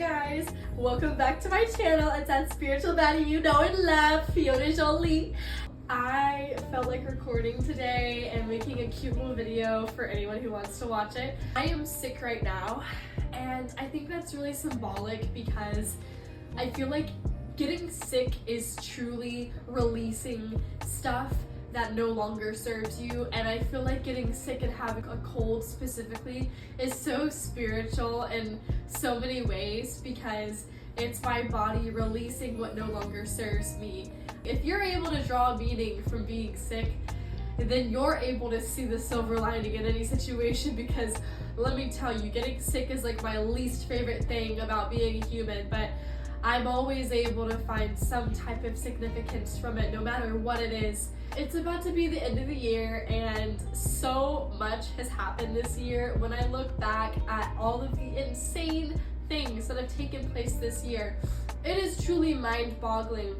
guys, welcome back to my channel. It's that spiritual baddie you know and love, Fiona Jolie. I felt like recording today and making a cute little video for anyone who wants to watch it. I am sick right now, and I think that's really symbolic because I feel like getting sick is truly releasing stuff that no longer serves you, and I feel like getting sick and having a cold specifically is so spiritual in so many ways because it's my body releasing what no longer serves me. If you're able to draw meaning from being sick, then you're able to see the silver lining in any situation, because let me tell you, getting sick is like my least favorite thing about being a human, but I'm always able to find some type of significance from it, no matter what it is. It's about to be the end of the year, and so much has happened this year. When I look back at all of the insane things that have taken place this year, it is truly mind-boggling,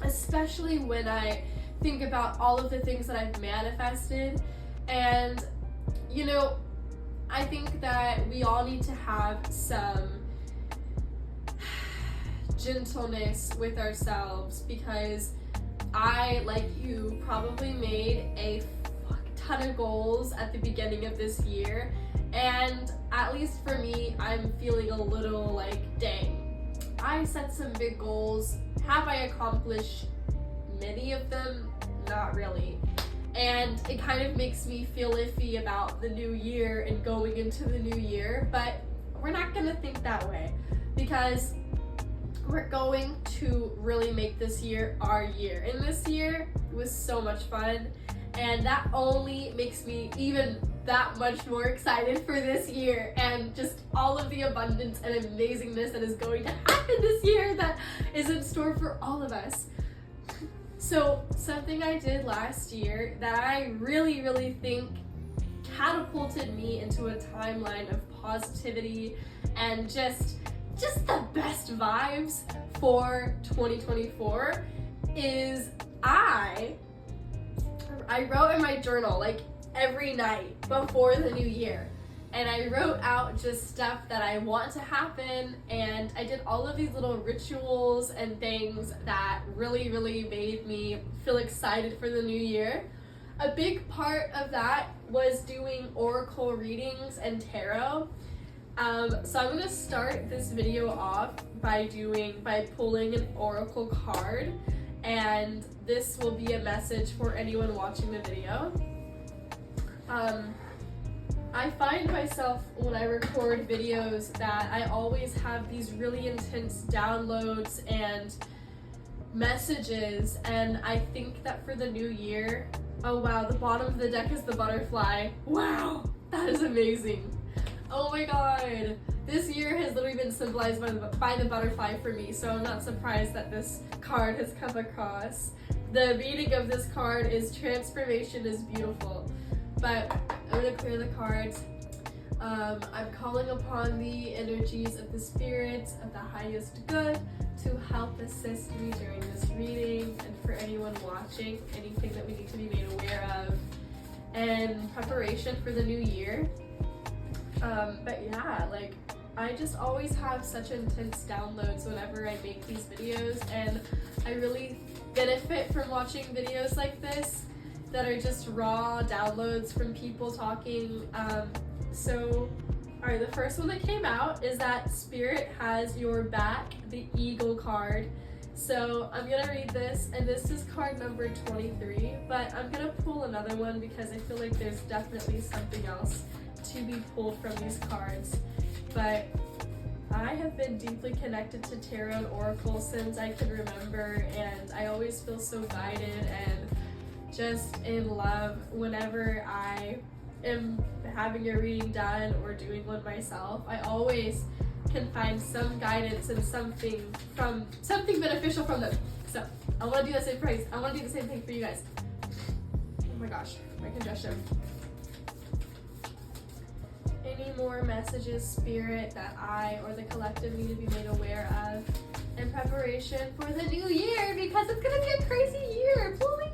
especially when I think about all of the things that I've manifested. And you know, I think that we all need to have some gentleness with ourselves, because I, like you, probably made a fuck ton of goals at the beginning of this year, and at least for me, I'm feeling a little like, dang, I set some big goals. Have I accomplished many of them? Not really. And it kind of makes me feel iffy about the new year and going into the new year, but we're not gonna think that way, because we're going to really make this year our year. And this year was so much fun, and that only makes me even that much more excited for this year and just all of the abundance and amazingness that is going to happen this year that is in store for all of us. So something I did last year that I really think catapulted me into a timeline of positivity and just the best vibes for 2024 is I wrote in my journal like every night before the new year, and I wrote out just stuff that I want to happen, and I did all of these little rituals and things that really made me feel excited for the new year. A big part of that was doing oracle readings and tarot. So I'm gonna start this video off by pulling an oracle card, and this will be a message for anyone watching the video. I find myself when I record videos that I always have these really intense downloads and messages, and I think that for the new year, oh wow, the bottom of the deck is the butterfly. Wow, that is amazing. Oh my god, this year has literally been symbolized by the butterfly for me, so I'm not surprised that this card has come across. The meaning of this card is transformation is beautiful. But I'm gonna clear the cards. I'm calling upon the energies of the spirits of the highest good to help assist me during this reading, and for anyone watching, anything that we need to be made aware of in preparation for the new year. But yeah, like, I just always have such intense downloads whenever I make these videos, and I really benefit from watching videos like this that are just raw downloads from people talking. So, alright, the first one that came out is that Spirit has your back, the Eagle card. So I'm gonna read this, and this is card number 23, but I'm gonna pull another one because I feel like there's definitely something else to be pulled from these cards. But I have been deeply connected to tarot and oracle since I can remember, and I always feel so guided and just in love whenever I am having a reading done or doing one myself. I always can find some guidance and something beneficial from them. So I want to do the same price. I want to do the same thing for you guys. Oh my gosh, my congestion. Any more messages, Spirit, that I or the collective need to be made aware of in preparation for the new year, because it's gonna be a crazy year, please.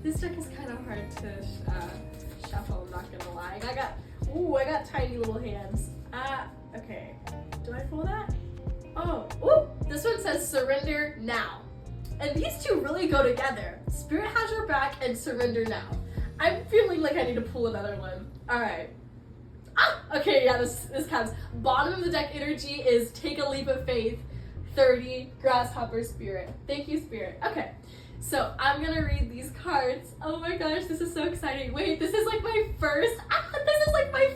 This deck is kind of hard to shuffle, I'm not gonna lie. I got tiny little hands. Okay. Do I pull that? Oh, ooh, this one says surrender now. And these two really go together. Spirit has your back and surrender now. I'm feeling like I need to pull another one. All right. Okay, yeah, this counts. Bottom of the deck energy is take a leap of faith. 30, grasshopper spirit. Thank you, spirit. Okay, so I'm gonna read these cards. Oh my gosh, this is so exciting. Wait, this is like my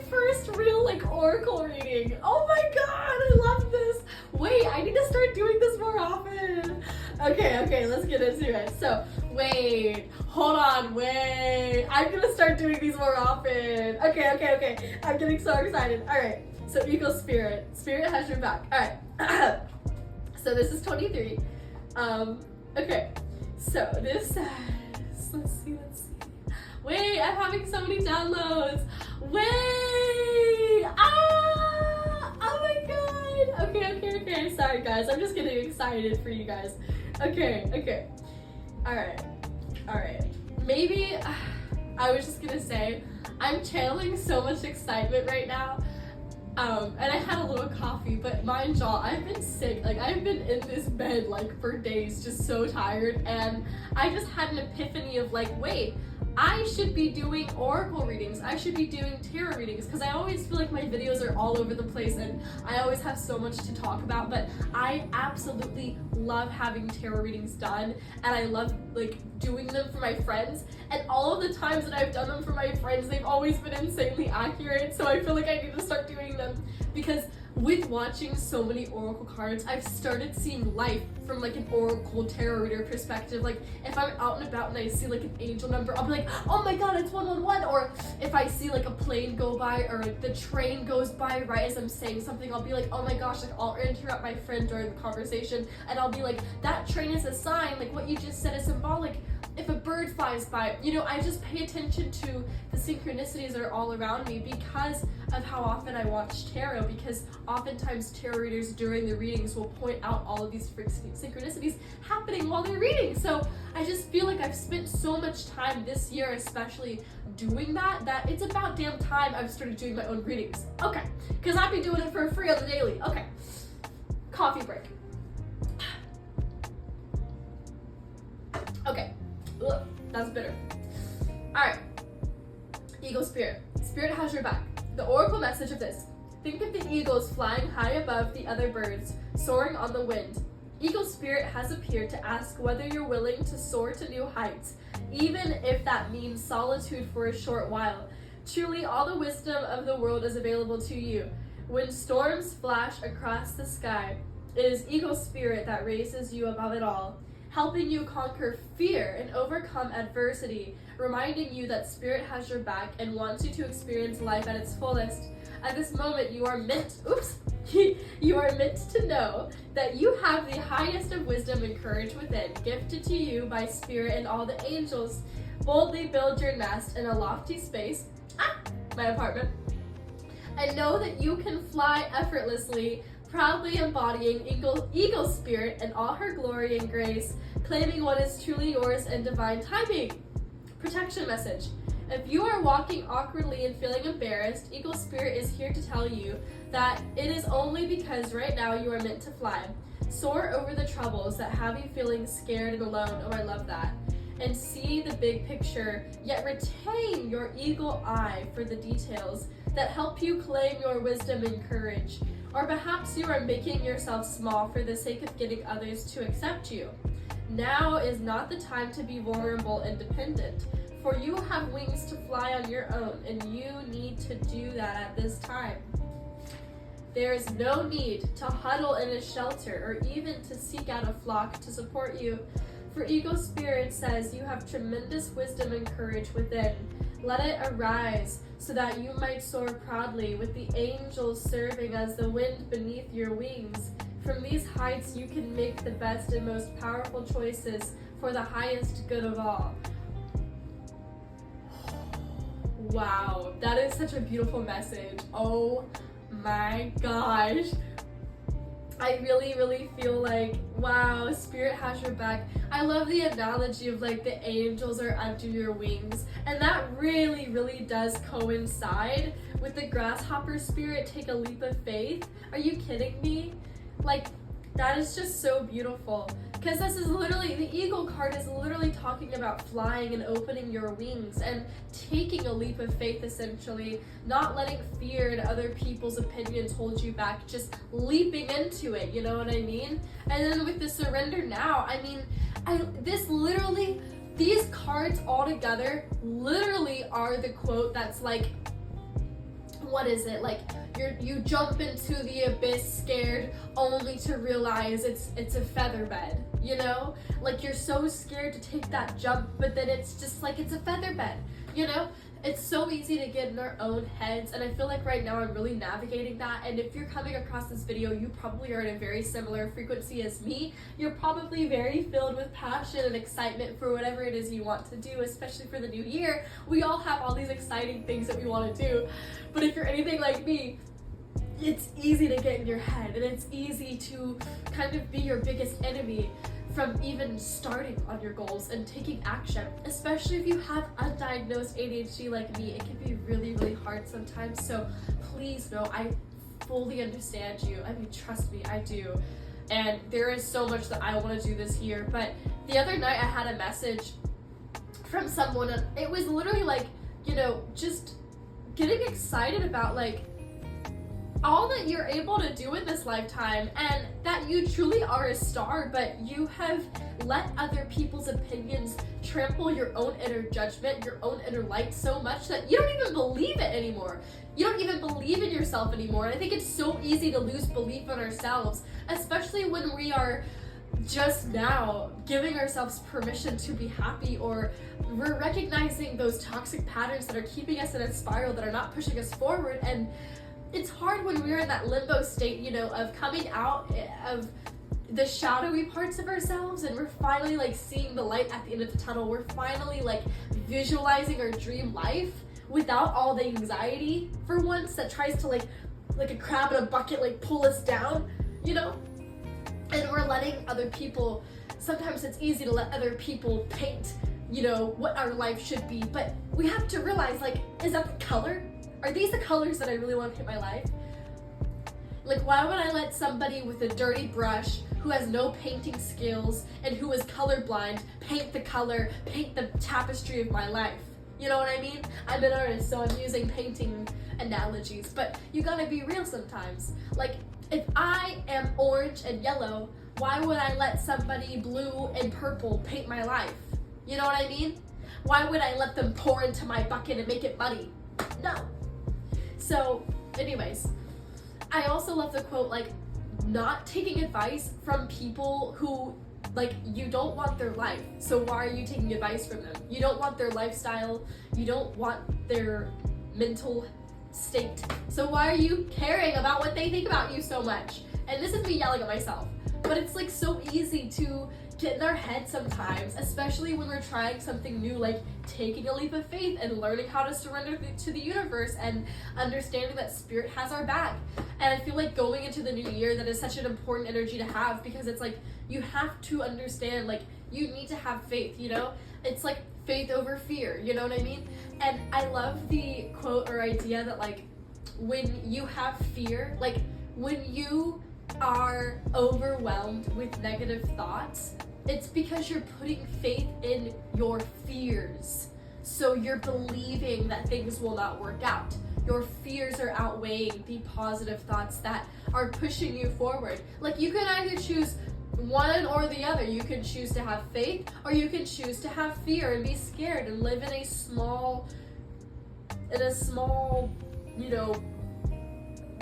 first real like oracle reading. Oh my god, I love this. Wait, I need to start doing this more often. Okay, let's get into it. So, wait, hold on, wait. I'm gonna start doing these more often. Okay. I'm getting so excited. All right, so Eagle Spirit. Spirit has your back. All right. So this is 23. Okay, so this says, let's see. Wait, I'm having so many downloads. Wait, oh my god. Okay. Sorry guys, I'm just getting excited for you guys. Okay. All right. Maybe, I was just gonna say, I'm channeling so much excitement right now. And I had a little coffee, but mind y'all, I've been sick. Like, I've been in this bed, like, for days, just so tired, and I just had an epiphany of, like, wait, I should be doing oracle readings. I should be doing tarot readings, because I always feel like my videos are all over the place, and I always have so much to talk about, but I absolutely love having tarot readings done, and I love, like, doing them for my friends, and all of the times that I've done them for my friends, they've always been insanely accurate, so I feel like I need to start doing them, because with watching so many oracle cards, I've started seeing life from like an oracle tarot reader perspective. Like, if I'm out and about and I see like an angel number, I'll be like, oh my god, it's 111. Or if I see like a plane go by or the train goes by right as I'm saying something, I'll be like, oh my gosh, like I'll interrupt my friend during the conversation and I'll be like, that train is a sign, like what you just said is symbolic. If a bird flies by, you know, I just pay attention to the synchronicities that are all around me because of how often I watch tarot, because oftentimes tarot readers during the readings will point out all of these synchronicities happening while they're reading. So I just feel like I've spent so much time this year especially doing that it's about damn time I've started doing my own readings. Okay, because I've been doing it for free on the daily. Okay, coffee break. Okay. Ugh, that's bitter. Alright. Eagle Spirit. Spirit has your back. The oracle message of this. Think of the eagles flying high above the other birds, soaring on the wind. Eagle Spirit has appeared to ask whether you're willing to soar to new heights, even if that means solitude for a short while. Truly, all the wisdom of the world is available to you. When storms flash across the sky, it is Eagle Spirit that raises you above it all, helping you conquer fear and overcome adversity, reminding you that Spirit has your back and wants you to experience life at its fullest. At this moment, you are meant to know that you have the highest of wisdom and courage within, gifted to you by Spirit and all the angels. Boldly build your nest in a lofty space, my apartment, and know that you can fly effortlessly, proudly embodying Eagle Spirit in all her glory and grace, claiming what is truly yours in divine timing. Protection message. If you are walking awkwardly and feeling embarrassed, Eagle Spirit is here to tell you that it is only because right now you are meant to fly. Soar over the troubles that have you feeling scared and alone. Oh, I love that. And see the big picture, yet retain your eagle eye for the details that help you claim your wisdom and courage. Or perhaps you are making yourself small for the sake of getting others to accept you. Now is not the time to be vulnerable and dependent, for you have wings to fly on your own, and you need to do that at this time. There is no need to huddle in a shelter or even to seek out a flock to support you, for Eagle Spirit says you have tremendous wisdom and courage within. Let it arise so that you might soar proudly with the angels serving as the wind beneath your wings. From these heights you can make the best and most powerful choices for the highest good of all. Wow, that is such a beautiful message. Oh my gosh. I really, really feel like, wow, Spirit has your back. I love the analogy of like the angels are under your wings, and that really, really does coincide with the grasshopper spirit, take a leap of faith. Are you kidding me? Like, that is just so beautiful. Because this is literally, the eagle card is literally talking about flying and opening your wings and taking a leap of faith, essentially. Not letting fear and other people's opinions hold you back, just leaping into it, you know what I mean? And then with the surrender now, I mean, these cards all together literally are the quote that's like, what is it? Like, you jump into the abyss scared only to realize it's a feather bed, you know? Like, you're so scared to take that jump, but then it's just like it's a feather bed, you know? It's so easy to get in our own heads, and I feel like right now I'm really navigating that. And if you're coming across this video, you probably are in a very similar frequency as me. You're probably very filled with passion and excitement for whatever it is you want to do, especially for the new year. We all have all these exciting things that we want to do, but if you're anything like me, it's easy to get in your head, and it's easy to kind of be your biggest enemy from even starting on your goals and taking action. Especially if you have undiagnosed ADHD like me, it can be really, really hard sometimes. So please know, I fully understand you. I mean, trust me, I do. And there is so much that I want to do this year. But the other night I had a message from someone, and it was literally like, you know, just getting excited about like all that you're able to do in this lifetime, and that you truly are a star, but you have let other people's opinions trample your own inner judgment, your own inner light so much that you don't even believe it anymore. You don't even believe in yourself anymore. And I think it's so easy to lose belief in ourselves, especially when we are just now giving ourselves permission to be happy, or we're recognizing those toxic patterns that are keeping us in a spiral, that are not pushing us forward. And it's hard when we're in that limbo state, you know, of coming out of the shadowy parts of ourselves, and we're finally like seeing the light at the end of the tunnel. We're finally like visualizing our dream life without all the anxiety for once that tries to like a crab in a bucket, like pull us down, you know? And we're letting other people, sometimes it's easy to let other people paint, you know, what our life should be, but we have to realize, like, is that the color? Are these the colors that I really want to paint my life? Like, why would I let somebody with a dirty brush who has no painting skills and who is colorblind paint the color, paint the tapestry of my life? You know what I mean? I'm an artist, so I'm using painting analogies, but you gotta be real sometimes. Like, if I am orange and yellow, why would I let somebody blue and purple paint my life? You know what I mean? Why would I let them pour into my bucket and make it muddy? No. So, anyways, I also love the quote, like, not taking advice from people who, like, you don't want their life. So why are you taking advice from them? You don't want their lifestyle. You don't want their mental state. So why are you caring about what they think about you so much? And this is me yelling at myself. But it's, like, so easy to get in our head sometimes, especially when we're trying something new, like taking a leap of faith and learning how to surrender to the universe and understanding that spirit has our back. And I feel like going into the new year, that is such an important energy to have, because it's like you have to understand, like, you need to have faith, you know? It's like faith over fear, you know what I mean? And I love the quote or idea that, like, when you have fear, like when you are overwhelmed with negative thoughts, it's because you're putting faith in your fears. So you're believing that things will not work out. Your fears are outweighing the positive thoughts that are pushing you forward. Like, you can either choose one or the other. You can choose to have faith, or you can choose to have fear and be scared and live in a small, you know,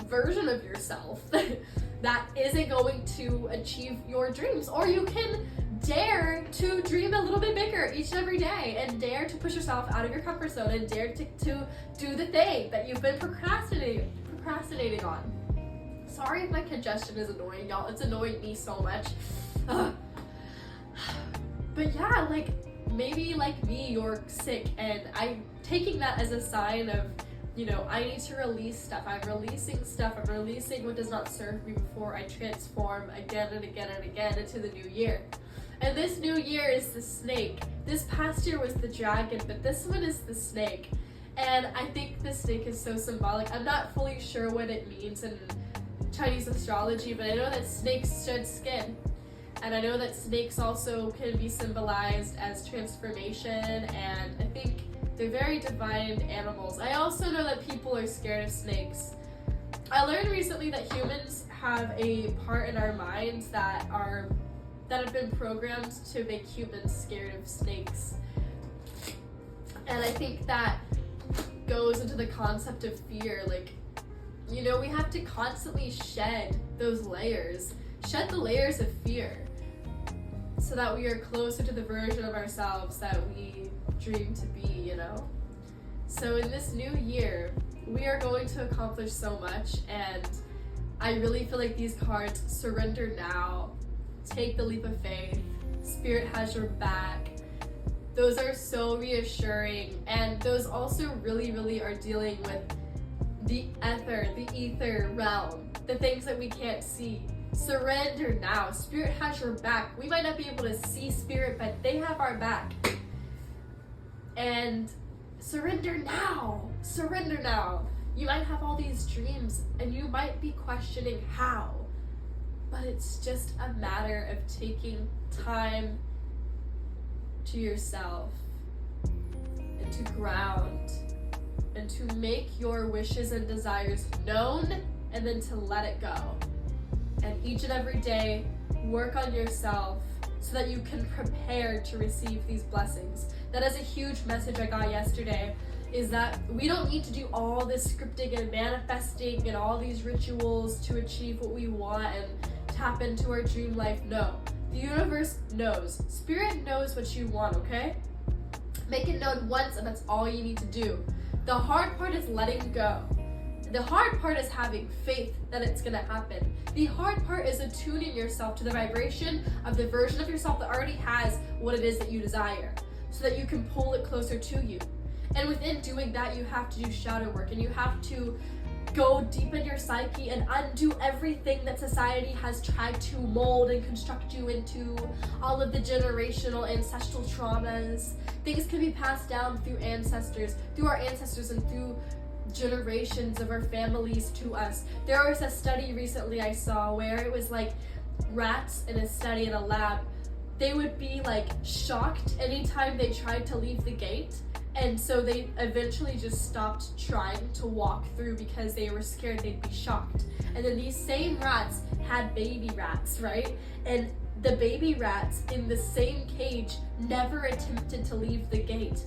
version of yourself that isn't going to achieve your dreams. Or you can dare to dream a little bit bigger each and every day, and dare to push yourself out of your comfort zone, and dare to do the thing that you've been procrastinating on. Sorry if my congestion is annoying y'all. It's annoying me so much. But yeah, like, maybe like me, you're sick, and I'm taking that as a sign of, I need to release stuff. I'm releasing stuff. I'm releasing what does not serve me before I transform again and again and again into the new year. And this new year is the snake. This past year was the dragon, but this one is the snake. And I think the snake is so symbolic. I'm not fully sure what it means in Chinese astrology, but I know that snakes shed skin. And I know that snakes also can be symbolized as transformation, and I think they're very divine animals. I also know that people are scared of snakes. I learned recently that humans have a part in our minds that have been programmed to make humans scared of snakes. And I think that goes into the concept of fear. Like, we have to constantly shed those layers. Shed the layers of fear so that we are closer to the version of ourselves that we dream to be, So in this new year, we are going to accomplish so much, and I really feel like these cards, surrender now, take the leap of faith, spirit has your back. Those are so reassuring, and those also really, really are dealing with the ether realm, the things that we can't see. Surrender now. Spirit has your back. We might not be able to see spirit, but they have our back. And surrender now. Surrender now. You might have all these dreams and you might be questioning how, but it's just a matter of taking time to yourself and to ground and to make your wishes and desires known, and then to let it go. And each and every day, work on yourself so that you can prepare to receive these blessings. That is a huge message I got yesterday, is that we don't need to do all this scripting and manifesting and all these rituals to achieve what we want and tap into our dream life. No, the universe knows. Spirit knows what you want, okay? Make it known once, and that's all you need to do. The hard part is letting go. The hard part is having faith that it's gonna happen. The hard part is attuning yourself to the vibration of the version of yourself that already has what it is that you desire, so that you can pull it closer to you. And within doing that, you have to do shadow work, and you have to go deep in your psyche and undo everything that society has tried to mold and construct you into, all of the generational ancestral traumas. Things can be passed down through our ancestors and through generations of our families to us. There was a study recently I saw where it was like rats in a study in a lab. They would be like shocked anytime they tried to leave the gate, and so they eventually just stopped trying to walk through because they were scared they'd be shocked. And then these same rats had baby rats, right? And the baby rats in the same cage never attempted to leave the gate.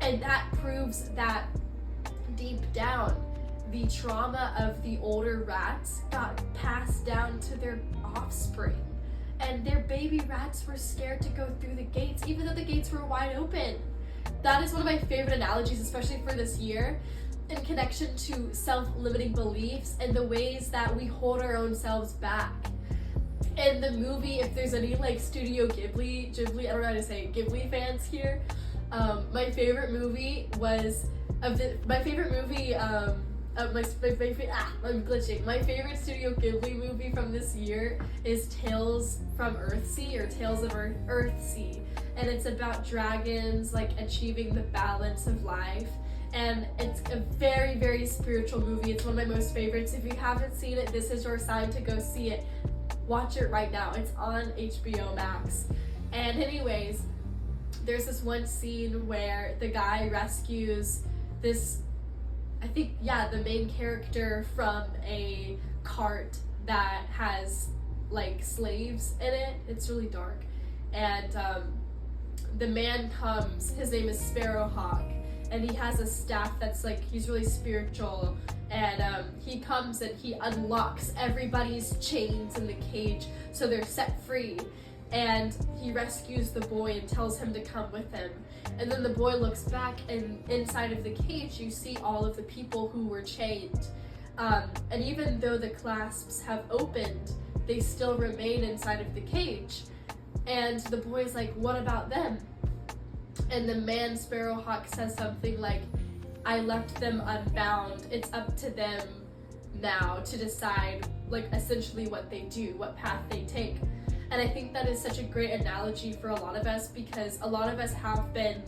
And that proves that deep down, the trauma of the older rats got passed down to their offspring. And their baby rats were scared to go through the gates, even though the gates were wide open. That is one of my favorite analogies, especially for this year, in connection to self-limiting beliefs and the ways that we hold our own selves back. In the movie, if there's any like Studio Ghibli, I don't know how to say it, Ghibli fans here, my favorite movie I'm glitching. My favorite Studio Ghibli movie from this year is Tales from Earthsea, or Tales of Earthsea. And it's about dragons like achieving the balance of life. And it's a very, very spiritual movie. It's one of my most favorites. If you haven't seen it, this is your sign to go see it. Watch it right now. It's on HBO Max. And anyways, there's this one scene where the guy rescues this, the main character from a cart that has like slaves in it. It's really dark. And the man comes, his name is Sparrowhawk, and he has a staff that's like, he's really spiritual, and he comes and he unlocks everybody's chains in the cage so they're set free, and he rescues the boy and tells him to come with him. And then the boy looks back, and inside of the cage you see all of the people who were chained, and even though the clasps have opened, they still remain inside of the cage. And the boy's like, what about them? And the man Sparrowhawk says something like, I left them unbound. It's up to them now to decide, like, essentially what they do, what path they take. And I think that is such a great analogy for a lot of us, because a lot of us have been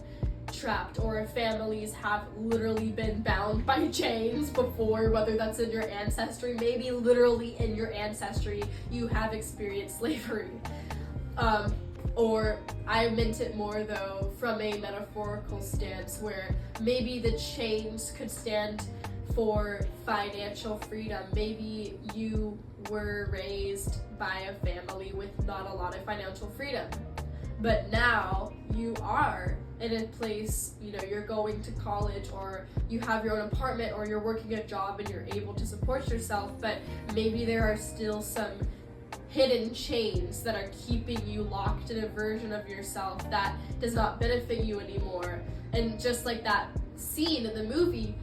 trapped, or our families have literally been bound by chains before, whether that's in your ancestry, maybe literally in your ancestry you have experienced slavery. Or I meant it more though from a metaphorical stance, where maybe the chains could stand for financial freedom. Maybe you were raised by a family with not a lot of financial freedom, but now you are in a place, you know, you're going to college, or you have your own apartment, or you're working a job and you're able to support yourself, but maybe there are still some hidden chains that are keeping you locked in a version of yourself that does not benefit you anymore. And just like that scene in the movie,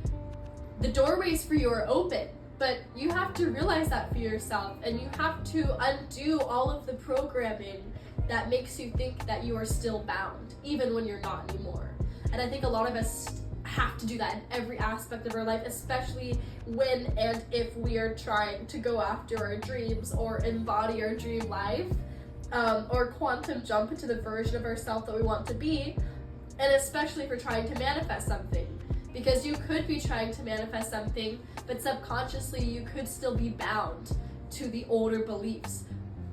the doorways for you are open, but you have to realize that for yourself, and you have to undo all of the programming that makes you think that you are still bound, even when you're not anymore. And I think a lot of us have to do that in every aspect of our life, especially when and if we are trying to go after our dreams, or embody our dream life, or quantum jump into the version of ourselves that we want to be, and especially if we're trying to manifest something. Because you could be trying to manifest something, but subconsciously you could still be bound to the older beliefs,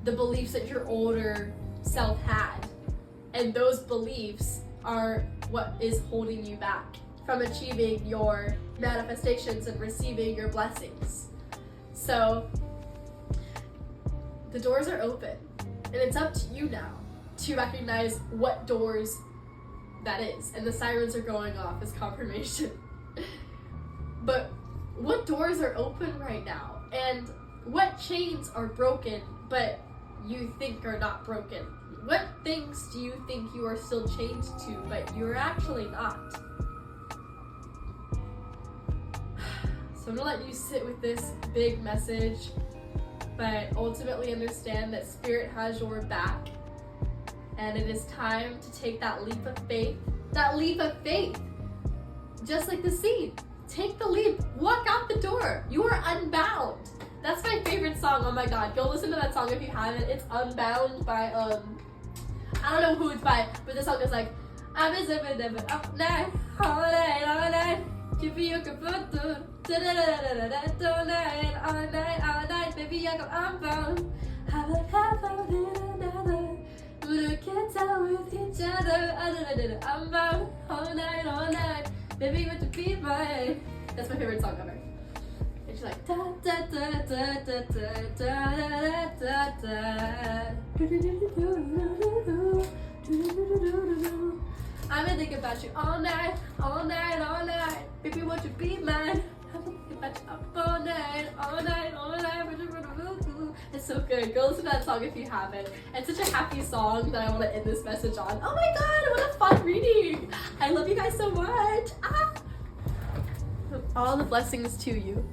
the beliefs that your older self had. And those beliefs are what is holding you back from achieving your manifestations and receiving your blessings. So the doors are open, and it's up to you now to recognize what doors that is. And the sirens are going off as confirmation. But what doors are open right now? And what chains are broken but you think are not broken? What things do you think you are still chained to but you're actually not? So I'm gonna let you sit with this big message, but ultimately understand that Spirit has your back, and it is time to take that leap of faith. That leap of faith, just like the seed. Take the leap, walk out the door. You are unbound. That's my favorite song. Oh my god, go listen to that song if you haven't. It's Unbound by I don't know who it's by, but the song is like, I'm a zippin' dippin' up night, all night, keep you kaputo, all night, baby, I'm bound. Haven't happened in another, but we can't tell with each other. I'm bound, all night, baby, want to be mine. That's my favorite song ever. And she's like, da da da da da da da da da da. I've been thinking about you all night, baby, won't you be mine? I've been thinking about you up all night. It's so good. Go listen to that song if you haven't. It's such a happy song that I want to end this message on. Oh my god, what a fun reading. I love you guys so much. All the blessings to you.